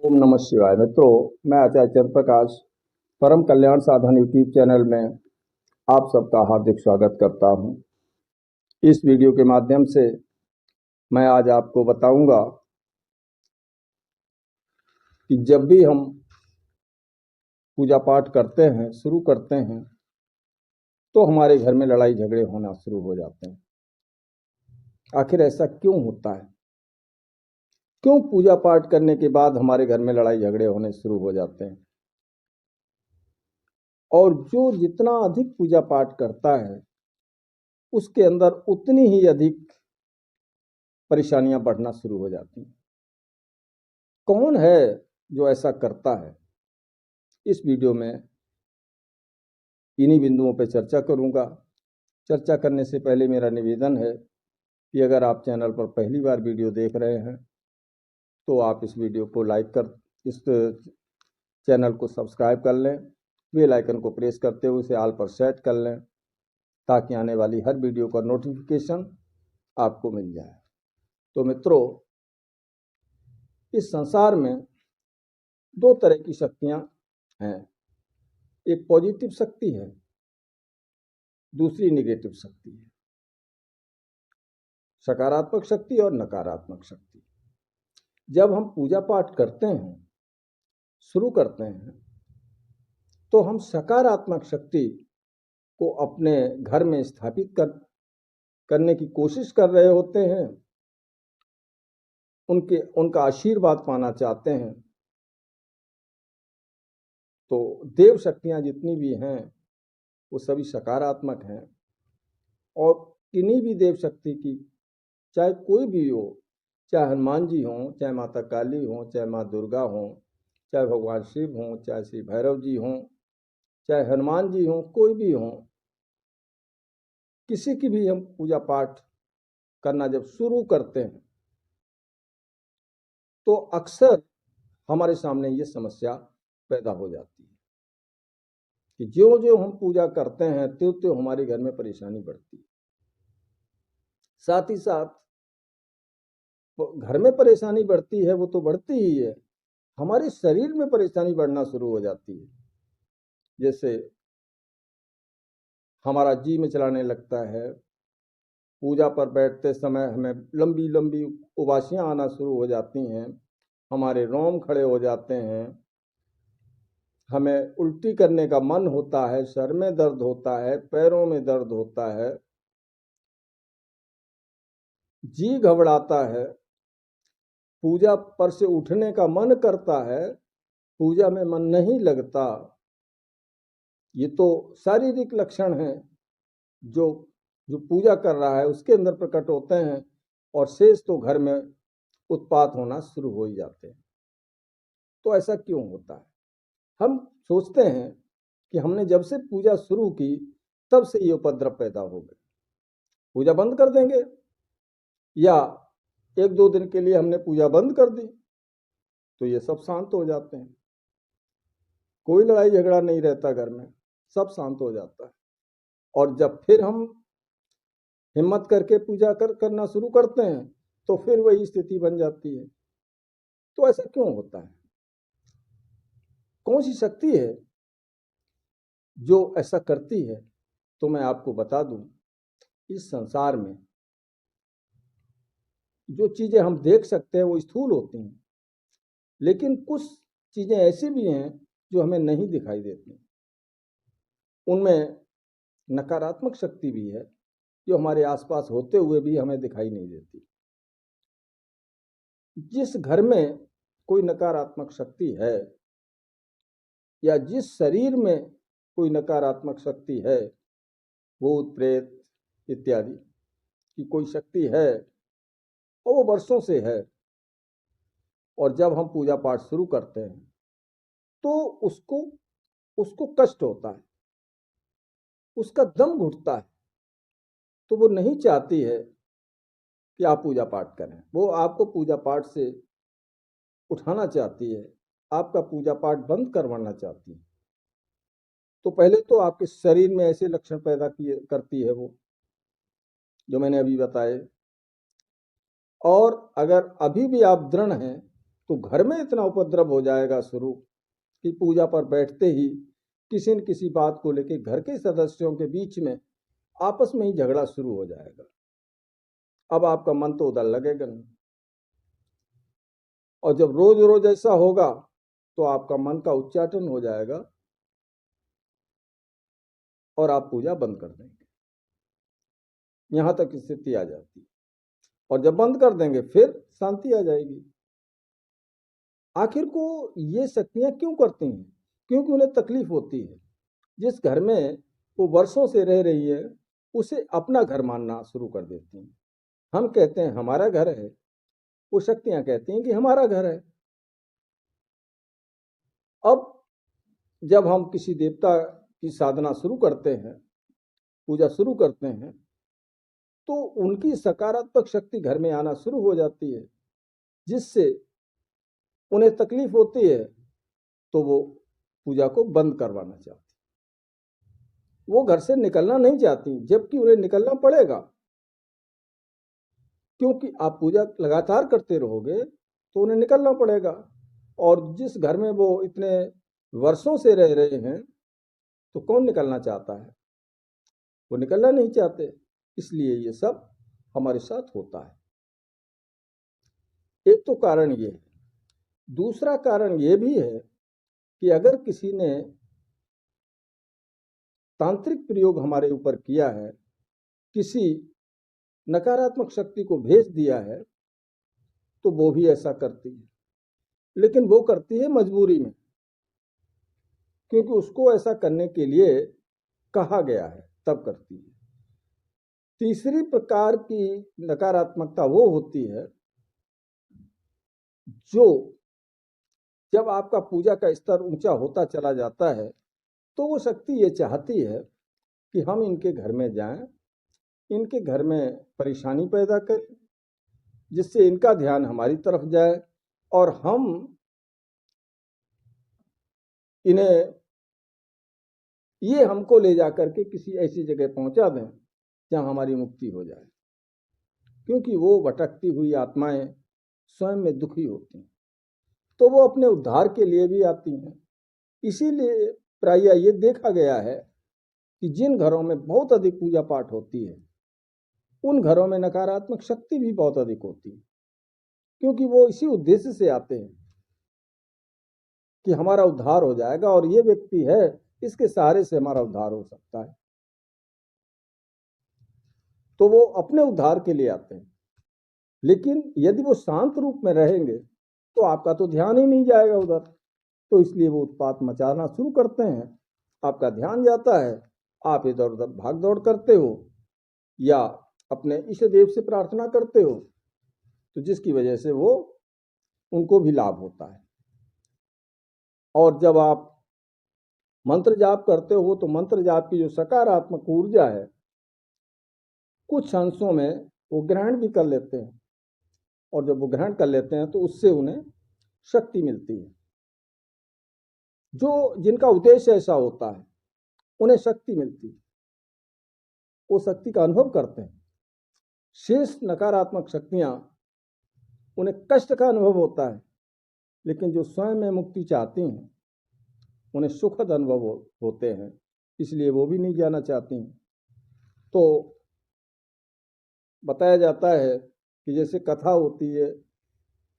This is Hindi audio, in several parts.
ओम नमः शिवाय। मित्रों, मैं आचार्य चंद्र प्रकाश परम कल्याण साधन यूट्यूब चैनल में आप सबका हार्दिक स्वागत करता हूं। इस वीडियो के माध्यम से मैं आज आपको बताऊंगा कि जब भी हम पूजा पाठ करते हैं, शुरू करते हैं, तो हमारे घर में लड़ाई झगड़े होना शुरू हो जाते हैं। आखिर ऐसा क्यों होता है? क्यों पूजा पाठ करने के बाद हमारे घर में लड़ाई झगड़े होने शुरू हो जाते हैं? और जो जितना अधिक पूजा पाठ करता है उसके अंदर उतनी ही अधिक परेशानियां बढ़ना शुरू हो जाती हैं। कौन है जो ऐसा करता है? इस वीडियो में इन्हीं बिंदुओं पर चर्चा करूंगा। चर्चा करने से पहले मेरा निवेदन है कि अगर आप चैनल पर पहली बार वीडियो देख रहे हैं तो आप इस वीडियो को लाइक कर इस चैनल को सब्सक्राइब कर लें, बेल आइकन को प्रेस करते हुए उसे ऑल पर सेट कर लें ताकि आने वाली हर वीडियो का नोटिफिकेशन आपको मिल जाए। तो मित्रों, इस संसार में दो तरह की शक्तियां हैं। एक पॉजिटिव शक्ति है, दूसरी निगेटिव शक्ति है। सकारात्मक शक्ति और नकारात्मक शक्ति। जब हम पूजा पाठ करते हैं, शुरू करते हैं, तो हम सकारात्मक शक्ति को अपने घर में स्थापित करने की कोशिश कर रहे होते हैं। उनका आशीर्वाद पाना चाहते हैं। तो देव शक्तियां जितनी भी हैं वो सभी सकारात्मक हैं। और किन्हीं भी देव शक्ति की, चाहे कोई भी हो, चाहे हनुमान जी हों, चाहे माता काली हों, चाहे माँ दुर्गा हों, चाहे भगवान शिव हों, चाहे श्री भैरव जी हों, चाहे हनुमान जी हों, कोई भी हों, किसी की भी हम पूजा पाठ करना जब शुरू करते हैं तो अक्सर हमारे सामने ये समस्या पैदा हो जाती है कि जो जो हम पूजा करते हैं त्यों त्यों हमारे घर में परेशानी बढ़ती है। साथ ही साथ घर में परेशानी बढ़ती है, वो तो बढ़ती ही है, हमारे शरीर में परेशानी बढ़ना शुरू हो जाती है। जैसे हमारा जी में चलाने लगता है, पूजा पर बैठते समय हमें लंबी लंबी उबासियां आना शुरू हो जाती हैं, हमारे रोम खड़े हो जाते हैं, हमें उल्टी करने का मन होता है, सर में दर्द होता है, पैरों में दर्द होता है, जी घबराता है, पूजा पर से उठने का मन करता है, पूजा में मन नहीं लगता। ये तो शारीरिक लक्षण हैं जो जो पूजा कर रहा है उसके अंदर प्रकट होते हैं, और शेष तो घर में उत्पात होना शुरू हो ही जाते हैं। तो ऐसा क्यों होता है? हम सोचते हैं कि हमने जब से पूजा शुरू की तब से ये उपद्रव पैदा हो गए। पूजा बंद कर देंगे या एक दो दिन के लिए हमने पूजा बंद कर दी तो ये सब शांत हो जाते हैं। कोई लड़ाई झगड़ा नहीं रहता घर में, सब शांत हो जाता है। और जब फिर हम हिम्मत करके पूजा करना शुरू करते हैं तो फिर वही स्थिति बन जाती है। तो ऐसा क्यों होता है? कौन सी शक्ति है जो ऐसा करती है? तो मैं आपको बता दूं, इस संसार में जो चीजें हम देख सकते हैं वो स्थूल होती हैं, लेकिन कुछ चीजें ऐसी भी हैं जो हमें नहीं दिखाई देती। उनमें नकारात्मक शक्ति भी है जो हमारे आसपास होते हुए भी हमें दिखाई नहीं देती। जिस घर में कोई नकारात्मक शक्ति है या जिस शरीर में कोई नकारात्मक शक्ति है, भूत प्रेत इत्यादि की कोई शक्ति है और वो वर्षों से है, और जब हम पूजा पाठ शुरू करते हैं तो उसको उसको कष्ट होता है, उसका दम घुटता है, तो वो नहीं चाहती है कि आप पूजा पाठ करें। वो आपको पूजा पाठ से उठाना चाहती है, आपका पूजा पाठ बंद करवाना चाहती है। तो पहले तो आपके शरीर में ऐसे लक्षण पैदा करती है वो, जो मैंने अभी बताए। और अगर अभी भी आप दृढ़ हैं तो घर में इतना उपद्रव हो जाएगा शुरू कि पूजा पर बैठते ही किसी न किसी बात को लेकर घर के सदस्यों के बीच में आपस में ही झगड़ा शुरू हो जाएगा। अब आपका मन तो उधर लगेगा नहीं, और जब रोज रोज ऐसा होगा तो आपका मन का उच्चाटन हो जाएगा और आप पूजा बंद कर देंगे। यहां तक स्थिति आ जाती है, और जब बंद कर देंगे फिर शांति आ जाएगी। आखिर को ये शक्तियां क्यों करती हैं? क्योंकि उन्हें तकलीफ होती है। जिस घर में वो वर्षों से रह रही है उसे अपना घर मानना शुरू कर देती हैं। हम कहते हैं हमारा घर है, वो शक्तियां कहती हैं कि हमारा घर है। अब जब हम किसी देवता की साधना शुरू करते हैं, पूजा शुरू करते हैं, तो उनकी सकारात्मक शक्ति घर में आना शुरू हो जाती है, जिससे उन्हें तकलीफ होती है तो वो पूजा को बंद करवाना चाहती, वो घर से निकलना नहीं चाहती, जबकि उन्हें निकलना पड़ेगा, क्योंकि आप पूजा लगातार करते रहोगे तो उन्हें निकलना पड़ेगा। और जिस घर में वो इतने वर्षों से रह रहे हैं तो कौन निकलना चाहता है? वो निकलना नहीं चाहते। इसलिए ये सब हमारे साथ होता है। एक तो कारण ये है। दूसरा कारण ये भी है कि अगर किसी ने तांत्रिक प्रयोग हमारे ऊपर किया है, किसी नकारात्मक शक्ति को भेज दिया है, तो वो भी ऐसा करती है, लेकिन वो करती है मजबूरी में, क्योंकि उसको ऐसा करने के लिए कहा गया है, तब करती है। तीसरी प्रकार की नकारात्मकता वो होती है जो जब आपका पूजा का स्तर ऊंचा होता चला जाता है तो वो शक्ति ये चाहती है कि हम इनके घर में जाएं, इनके घर में परेशानी पैदा करें, जिससे इनका ध्यान हमारी तरफ जाए और हम इन्हें ये हमको ले जा करके किसी ऐसी जगह पहुंचा दें जहां हमारी मुक्ति हो जाए, क्योंकि वो भटकती हुई आत्माएं स्वयं में दुखी होती हैं, तो वो अपने उद्धार के लिए भी आती हैं। इसीलिए प्रायः ये देखा गया है कि जिन घरों में बहुत अधिक पूजा पाठ होती है उन घरों में नकारात्मक शक्ति भी बहुत अधिक होती है, क्योंकि वो इसी उद्देश्य से आते हैं कि हमारा उद्धार हो जाएगा और ये व्यक्ति है, इसके सहारे से हमारा उद्धार हो सकता है, तो वो अपने उद्धार के लिए आते हैं। लेकिन यदि वो शांत रूप में रहेंगे तो आपका तो ध्यान ही नहीं जाएगा उधर, तो इसलिए वो उत्पात मचाना शुरू करते हैं, आपका ध्यान जाता है, आप इधर उधर भाग दौड़ करते हो या अपने इष्ट देव से प्रार्थना करते हो, तो जिसकी वजह से वो उनको भी लाभ होता है। और जब आप मंत्र जाप करते हो तो मंत्र जाप की जो सकारात्मक ऊर्जा है कुछ अंशों में वो ग्रहण भी कर लेते हैं, और जब वो ग्रहण कर लेते हैं तो उससे उन्हें शक्ति मिलती है। जो जिनका उद्देश्य ऐसा होता है उन्हें शक्ति मिलती है, वो शक्ति का अनुभव करते हैं। शेष नकारात्मक शक्तियां उन्हें कष्ट का अनुभव होता है, लेकिन जो स्वयं में मुक्ति चाहती हैं उन्हें सुखद अनुभव होते हैं, इसलिए वो भी नहीं जाना चाहती हैं। तो बताया जाता है कि जैसे कथा होती है,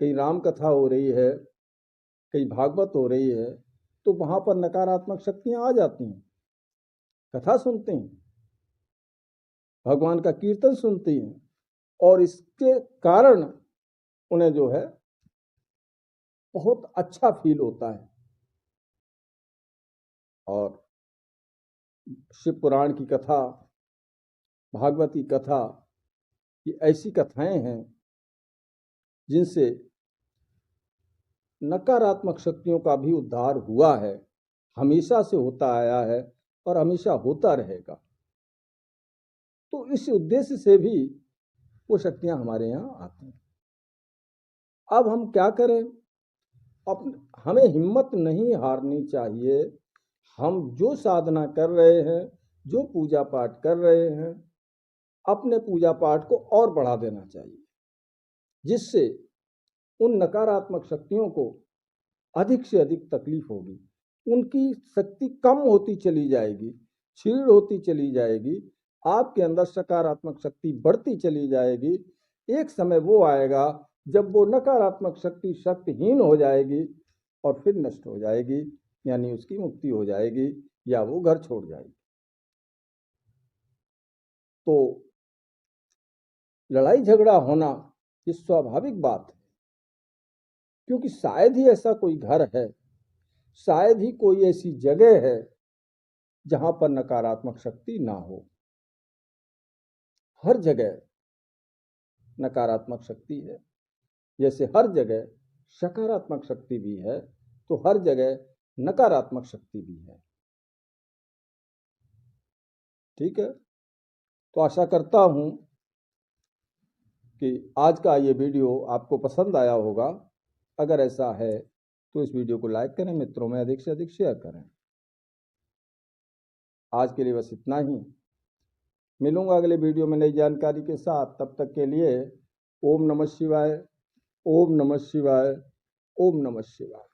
कहीं राम कथा हो रही है, कहीं भागवत हो रही है, तो वहां पर नकारात्मक शक्तियां आ जाती हैं, कथा सुनती हैं, भगवान का कीर्तन सुनती हैं, और इसके कारण उन्हें जो है बहुत अच्छा फील होता है। और शिव पुराण की कथा, भागवती कथा, ये ऐसी कथाएं हैं जिनसे नकारात्मक शक्तियों का भी उद्धार हुआ है, हमेशा से होता आया है और हमेशा होता रहेगा। तो इस उद्देश्य से भी वो शक्तियां हमारे यहाँ आती हैं। अब हम क्या करें? हमें हिम्मत नहीं हारनी चाहिए। हम जो साधना कर रहे हैं, जो पूजा पाठ कर रहे हैं, अपने पूजा पाठ को और बढ़ा देना चाहिए, जिससे उन नकारात्मक शक्तियों को अधिक से अधिक तकलीफ होगी, उनकी शक्ति कम होती चली जाएगी, क्षीण होती चली जाएगी, आपके अंदर सकारात्मक शक्ति बढ़ती चली जाएगी। एक समय वो आएगा जब वो नकारात्मक शक्ति शक्तिहीन हो जाएगी और फिर नष्ट हो जाएगी, यानी उसकी मुक्ति हो जाएगी या वो घर छोड़ जाएगी। तो लड़ाई झगड़ा होना ये स्वाभाविक बात है, क्योंकि शायद ही ऐसा कोई घर है, शायद ही कोई ऐसी जगह है जहां पर नकारात्मक शक्ति ना हो। हर जगह नकारात्मक शक्ति है, जैसे हर जगह सकारात्मक शक्ति भी है तो हर जगह नकारात्मक शक्ति भी है। ठीक है, तो आशा करता हूं कि आज का ये वीडियो आपको पसंद आया होगा। अगर ऐसा है तो इस वीडियो को लाइक करें, मित्रों में अधिक से अधिक शेयर करें। आज के लिए बस इतना ही, मिलूंगा अगले वीडियो में नई जानकारी के साथ। तब तक के लिए ओम नमः शिवाय, ओम नमः शिवाय, ओम नमः शिवाय।